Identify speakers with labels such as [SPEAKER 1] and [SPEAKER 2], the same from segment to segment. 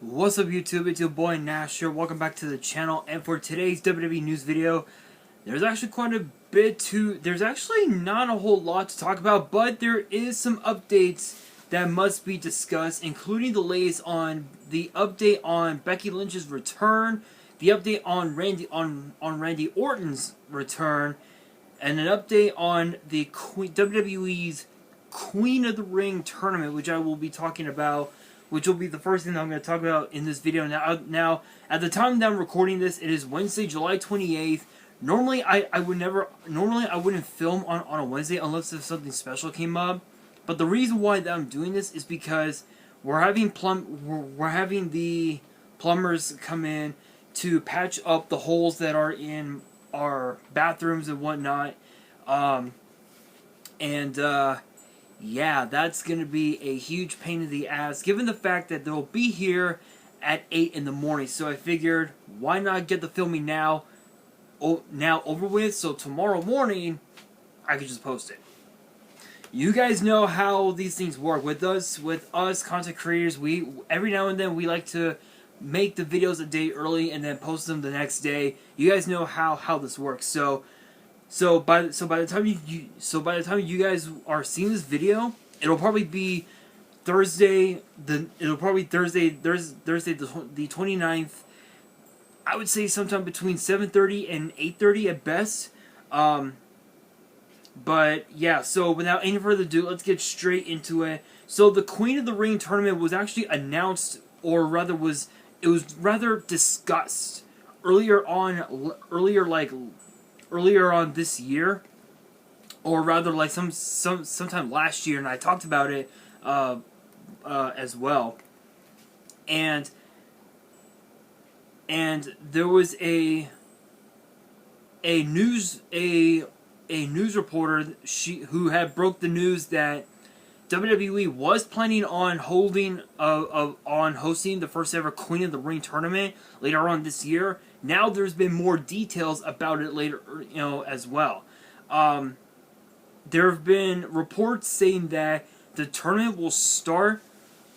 [SPEAKER 1] What's up YouTube, it's your boy Nash here, welcome back to the channel, and for today's WWE news video, there's actually quite a bit there's actually not a whole lot to talk about, but there is some updates that must be discussed, including the latest on the update on Becky Lynch's return, the update on Randy Orton's return, and an update on the WWE's Queen of the Ring tournament, which I will be talking about, which will be the first thing that I'm going to talk about in this video. Now, at the time that I'm recording this, it is Wednesday, July 28th. Normally, I wouldn't film on a Wednesday unless if something special came up. But the reason why that I'm doing this is because we're having the plumbers come in to patch up the holes that are in our bathrooms and whatnot. Yeah, that's going to be a huge pain in the ass, given the fact that they'll be here at 8 in the morning. So I figured, why not get the filming now over with, so tomorrow morning, I could just post it. You guys know how these things work. With us content creators, we every now and then we like to make the videos a day early and then post them the next day. You guys know how this works. So by the time you guys are seeing this video, it'll probably be Thursday. Thursday the 29th. I would say sometime between 7:30 and 8:30 at best. But yeah, so without any further ado, let's get straight into it. So the Queen of the Ring tournament was actually announced, or rather was discussed earlier on this year, or rather like sometime last year, and I talked about it as well. And there was a news reporter who had broke the news that WWE was planning on hosting the first ever Queen of the Ring tournament later on this year. Now there's been more details about it later, as well. There have been reports saying that the tournament will start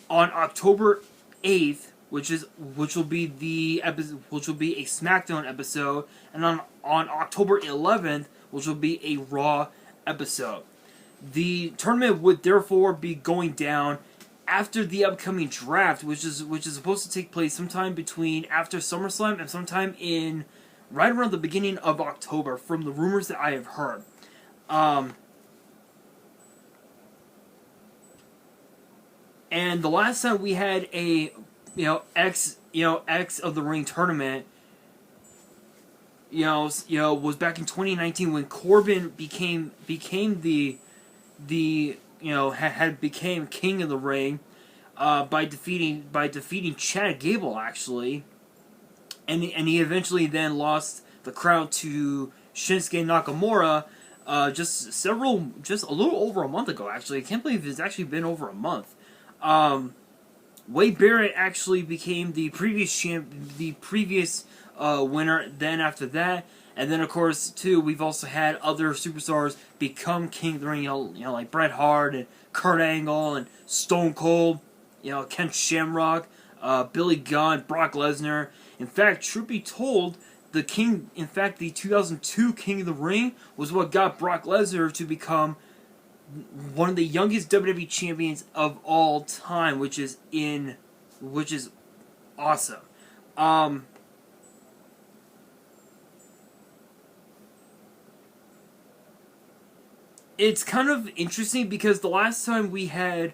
[SPEAKER 1] on October 8th, which will be a SmackDown episode, and on October 11th, which will be a Raw episode. The tournament would therefore be going down after the upcoming draft, which is supposed to take place sometime between after SummerSlam and sometime in right around the beginning of October, from the rumors that I have heard. And the last time we had a X of the Ring tournament, was back in 2019 when Corbin became became King of the Ring by defeating Chad Gable, actually, and he eventually then lost the crown to Shinsuke Nakamura just a little over a month ago. Actually, I can't believe it's actually been over a month. Wade Barrett actually became the previous winner. Then after that. And then, of course, too, we've also had other superstars become King of the Ring, like Bret Hart and Kurt Angle and Stone Cold, Ken Shamrock, Billy Gunn, Brock Lesnar. In fact, truth be told, the 2002 King of the Ring was what got Brock Lesnar to become one of the youngest WWE champions of all time, which is awesome. It's kind of interesting because the last time we had,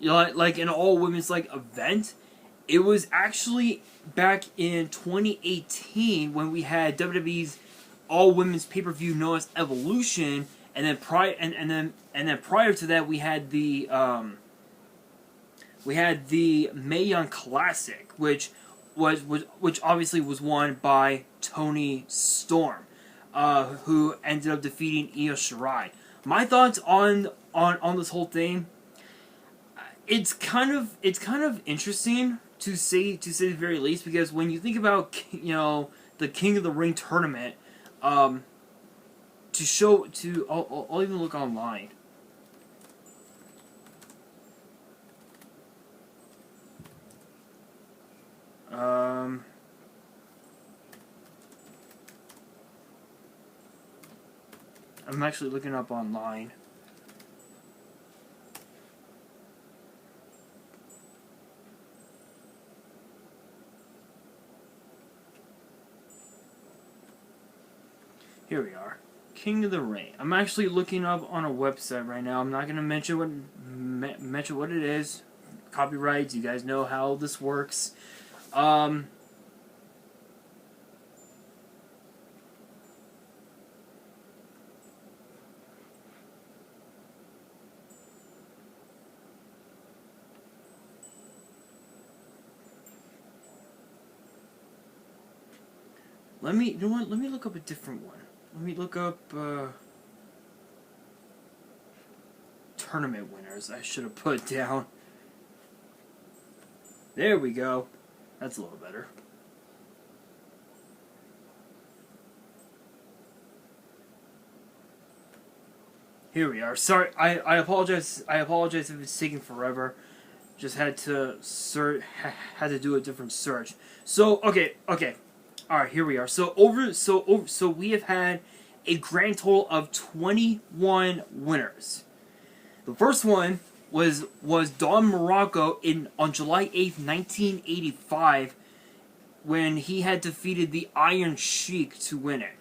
[SPEAKER 1] like an all-women's event, it was actually back in 2018 when we had WWE's all-women's pay-per-view known as Evolution, and then prior to that we had the Mae Young Classic, which obviously was won by Toni Storm, who ended up defeating Io Shirai. My thoughts on this whole thing, it's kind of interesting to say the very least, because when you think about the King of the Ring tournament, I'll even look online. I'm actually looking up online. Here we are. King of the Ring. I'm actually looking up on a website right now. I'm not going to mention what it is. Copyrights. You guys know how this works. You know what? Let me look up a different one. Let me look up tournament winners. I should have put down. There we go. That's a little better. Here we are. Sorry, I apologize. I apologize if it's taking forever. Just had to had to do a different search. So okay. All right, here we are. So we have had a grand total of 21 winners. The first one was Don Morocco on July 8th, 1985, when he had defeated the Iron Sheik to win it.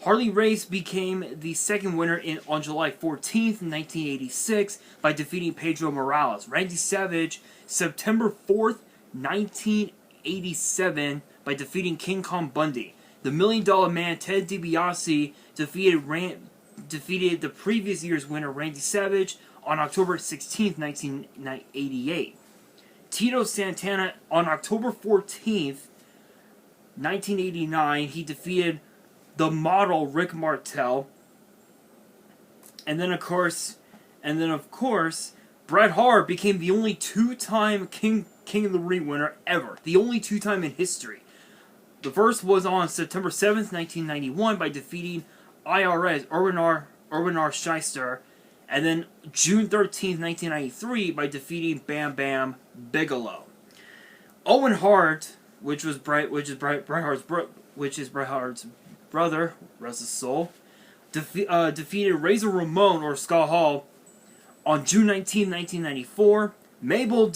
[SPEAKER 1] Harley Race became the second winner on July 14th, 1986, by defeating Pedro Morales. Randy Savage, September 4th, 1987, by defeating King Kong Bundy. The $1 Million Man, Ted DiBiase, defeated the previous year's winner, Randy Savage, on October 16th, 1988. Tito Santana, on October 14th, 1989, he defeated the model Rick Martel. And then of course, Bret Hart became the only two-time King of the Ring winner ever. The only two-time in history. The first was on September 7th, 1991, by defeating IRS, Urban R. Shyster, and then June 13th, 1993, by defeating Bam Bam Bigelow. Owen Hart, which is Bret Hart's brother, rest his soul, defeated Razor Ramon or Scott Hall on June 19, 1994. Mabel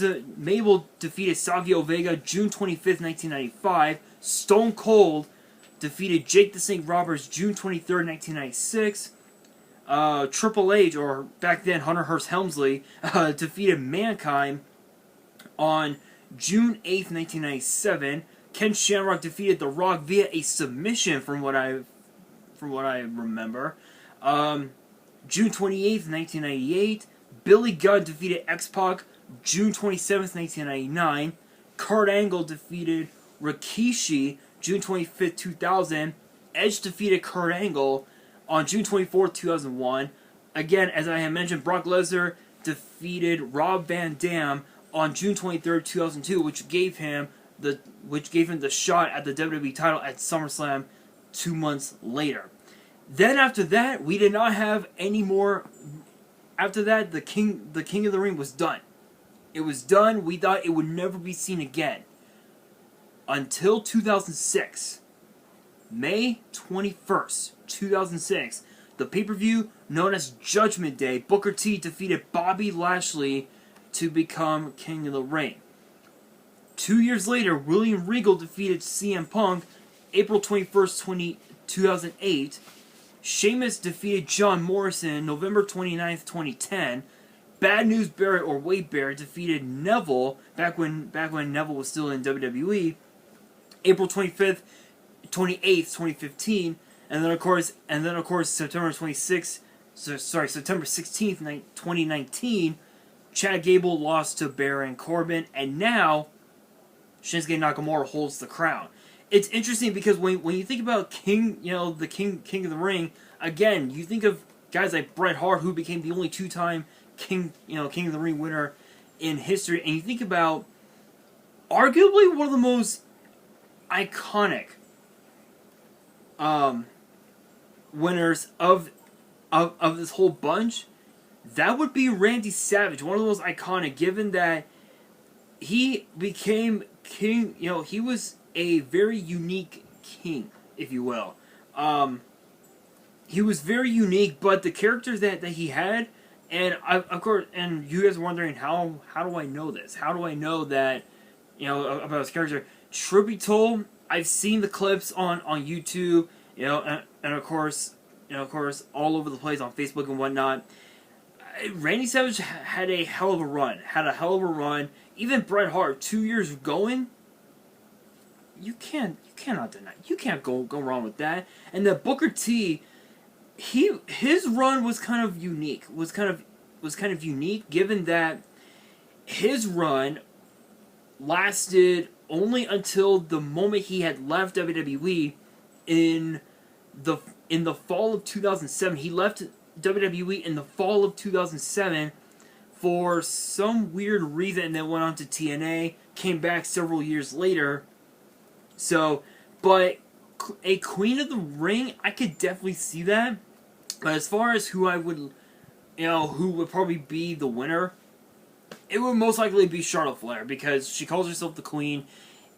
[SPEAKER 1] defeated Savio Vega June 25th, 1995. Stone Cold defeated Jake the Snake Roberts June 23rd, 1996. Triple H, or back then Hunter Hearst Helmsley, defeated Mankind on June 8th, 1997. Ken Shamrock defeated The Rock via a submission, from what I remember. June 28th, 1998. Billy Gunn defeated X-Pac June 27th, 1999. Kurt Angle defeated Rikishi June 25th, 2000. Edge defeated Kurt Angle on June 24th, 2001. Again, as I had mentioned, Brock Lesnar defeated Rob Van Dam on June 23rd, 2002, which gave him the shot at the WWE title at SummerSlam 2 months later. Then after that, we did not have any more. After that, the King of the Ring was done. It was done. We thought it would never be seen again. Until 2006. May 21st, 2006. The pay-per-view known as Judgment Day. Booker T defeated Bobby Lashley to become King of the Ring. 2 years later, William Regal defeated CM Punk April 21st, 2008. Sheamus defeated John Morrison November 29th, 2010. Bad News Barrett, or Wade Barrett, defeated Neville back when Neville was still in WWE April 28th, 2015. And then of course September 16th, 2019, Chad Gable lost to Baron Corbin, and now Shinsuke Nakamura holds the crown. It's interesting because when you think about King of the Ring, again, you think of guys like Bret Hart, who became the only two-time King of the Ring winner in history, and you think about arguably one of the most iconic winners of this whole bunch. That would be Randy Savage, one of the most iconic, given that he became king. He was a very unique king, if you will. he was very unique, but the characters that he had, and of course, and you guys are wondering how do I know this? How do I know that, about his character? Truth be told, I've seen the clips on YouTube, and of course, all over the place on Facebook and whatnot. Randy Savage had a hell of a run. Even Bret Hart, 2 years going. You cannot deny. You can't go wrong with that. And the Booker T, his run was kind of unique. Was kind of unique, given that his run lasted only until the moment he had left WWE in the fall of 2007. He left WWE in the fall of 2007 for some weird reason, and then went on to TNA. Came back several years later. So, but a Queen of the Ring, I could definitely see that. But as far as who I would, who would probably be the winner, it would most likely be Charlotte Flair, because she calls herself the Queen.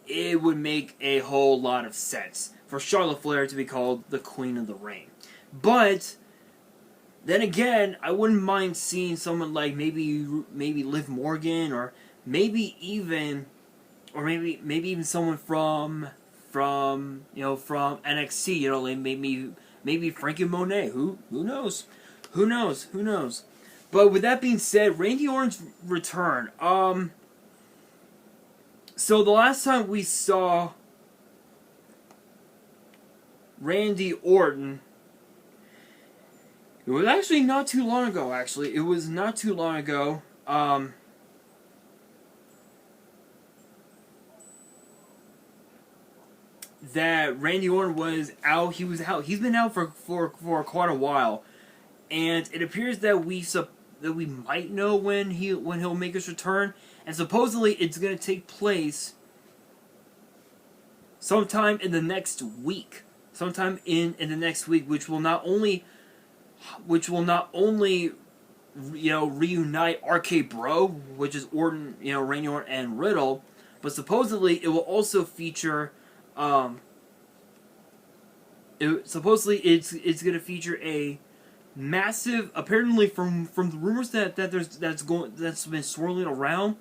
[SPEAKER 1] It would make a whole lot of sense for Charlotte Flair to be called the Queen of the Ring. But then again, I wouldn't mind seeing someone like maybe Liv Morgan, or maybe even someone from NXT. Like maybe Frankie Monet. Who knows? Who knows? But with that being said, Randy Orton's return. So the last time we saw Randy Orton, it was actually not too long ago. It was not too long ago. That Randy Orton was out. He was out. He's been out for quite a while, and it appears that we might know when he'll make his return. And supposedly it's going to take place sometime in the next week. Sometime in the next week, which will not only reunite RK Bro, which is Orton, Randy Orton and Riddle, but supposedly it will also feature supposedly it's going to feature a massive, apparently from the rumors that's been swirling around,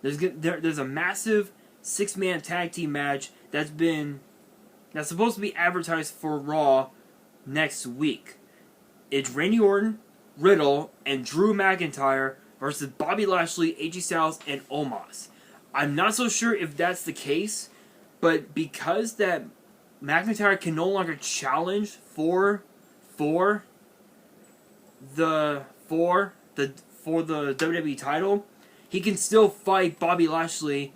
[SPEAKER 1] there's a massive 6-man tag team match that's supposed to be advertised for Raw next week. It's Randy Orton, Riddle, and Drew McIntyre versus Bobby Lashley, AJ Styles, and Omos. I'm not so sure if that's the case, but because that McIntyre can no longer challenge for the WWE title, he can still fight Bobby Lashley,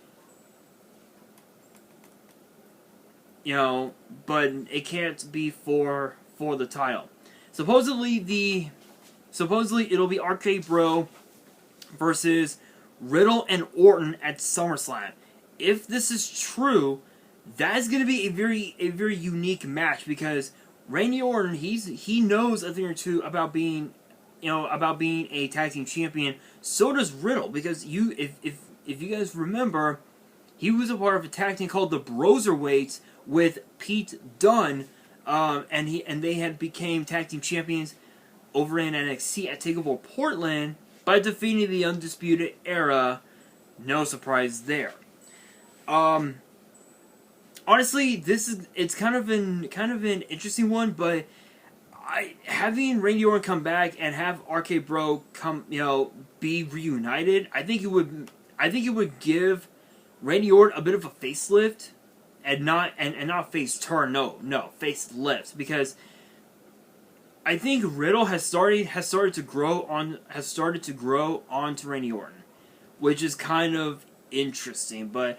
[SPEAKER 1] but it can't be for the title. Supposedly it'll be RK Bro versus Riddle and Orton at SummerSlam. If this is true, that is going to be a very unique match, because Randy Orton, he knows a thing or two about being a tag team champion. So does Riddle, because if you guys remember, he was a part of a tag team called the Broserweights with Pete Dunne, and they had became tag team champions over in NXT at TakeOver Portland by defeating the Undisputed Era. No surprise there. Honestly, it's kind of an interesting one, but having Randy Orton come back and have RK Bro be reunited, I think it would give Randy Orton a bit of a facelift, and not face turn, no facelift, because I think Riddle has started to grow onto Randy Orton, which is kind of interesting, but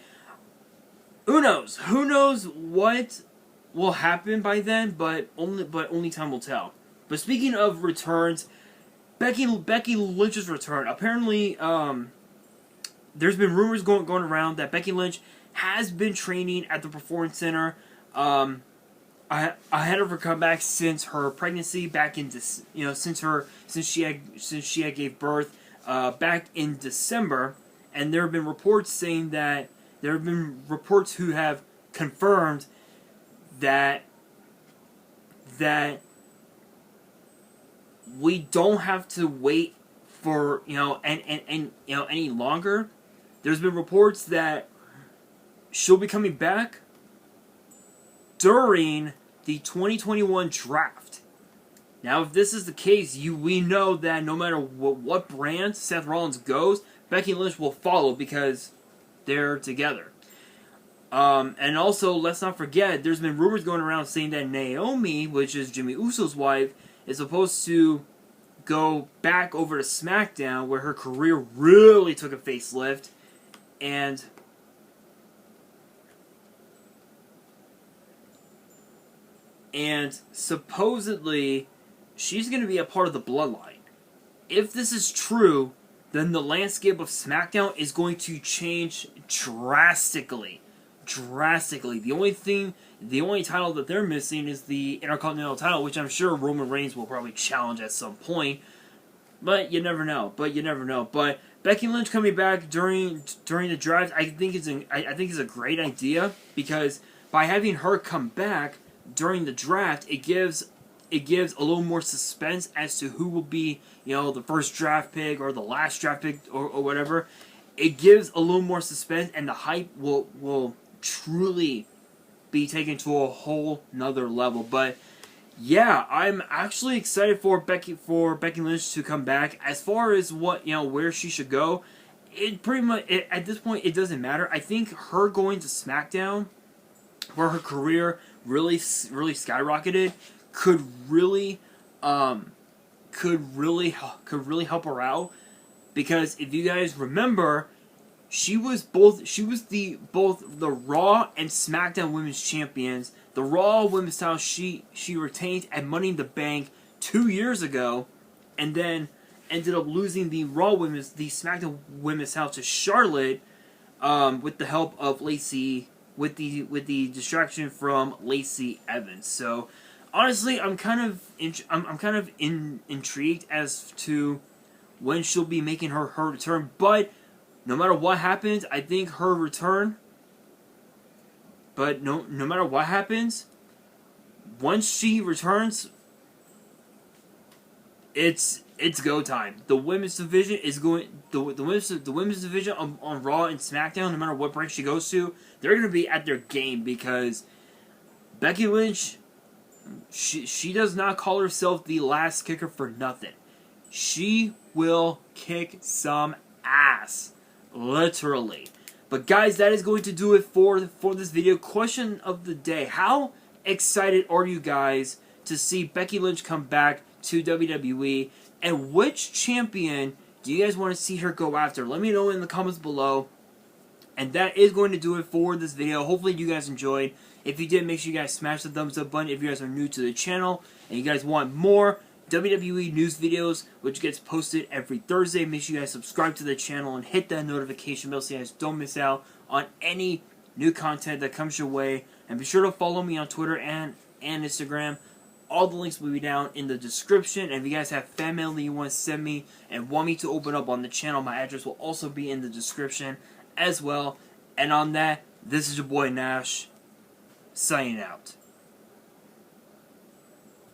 [SPEAKER 1] who knows? Who knows what will happen by then? But only time will tell. But speaking of returns, Becky Lynch's return. Apparently, there's been rumors going around that Becky Lynch has been training at the Performance Center ahead of her comeback since her pregnancy back in since she had gave birth back in December, and there have been reports saying that. There have been reports who have confirmed that we don't have to wait for any longer. There's been reports that she'll be coming back during the 2021 draft. Now, if this is the case, we know that no matter what brand Seth Rollins goes, Becky Lynch will follow because they're together. And also, let's not forget, there's been rumors going around saying that Naomi, which is Jimmy Uso's wife, is supposed to go back over to SmackDown, where her career really took a facelift, and supposedly she's going to be a part of the Bloodline. If this is true, then the landscape of SmackDown is going to change drastically. The only title that they're missing is the Intercontinental title, which I'm sure Roman Reigns will probably challenge at some point. But you never know. But Becky Lynch coming back during the draft, I think is a great idea, because by having her come back during the draft, it gives a little more suspense as to who will be, the first draft pick or the last draft pick or whatever. It gives a little more suspense, and the hype will truly be taken to a whole nother level. But yeah, I'm actually excited for Becky Lynch to come back. As far as where she should go, it pretty much at this point it doesn't matter. I think her going to SmackDown, where her career really skyrocketed, could really help her out, because if you guys remember, she was both the Raw and SmackDown Women's Champions. The Raw Women's title she retained at Money in the Bank 2 years ago, and then ended up losing the SmackDown Women's title to Charlotte, with the help of Lacey, with the distraction from Lacey Evans. So honestly, I'm kind of intrigued as to when she'll be making her return. But no matter what happens, I think her return. But no matter what happens, once she returns, it's go time. The women's division is going. The women's division on Raw and SmackDown, no matter what brand she goes to, they're going to be at their game, because Becky Lynch, she does not call herself the last kicker for nothing. She will kick some ass, literally. But guys, that is going to do it for this video. Question of the day: how excited are you guys to see Becky Lynch come back to WWE? And which champion do you guys want to see her go after? Let me know in the comments below. And that is going to do it for this video. Hopefully you guys enjoyed. If you did, make sure you guys smash the thumbs up button if you guys are new to the channel and you guys want more WWE news videos, which gets posted every Thursday. Make sure you guys subscribe to the channel and hit that notification bell so you guys don't miss out on any new content that comes your way. And be sure to follow me on Twitter and Instagram. All the links will be down in the description. And if you guys have fan mail that you want to send me and want me to open up on the channel, my address will also be in the description as well. And on that, this is your boy Nash, signing out.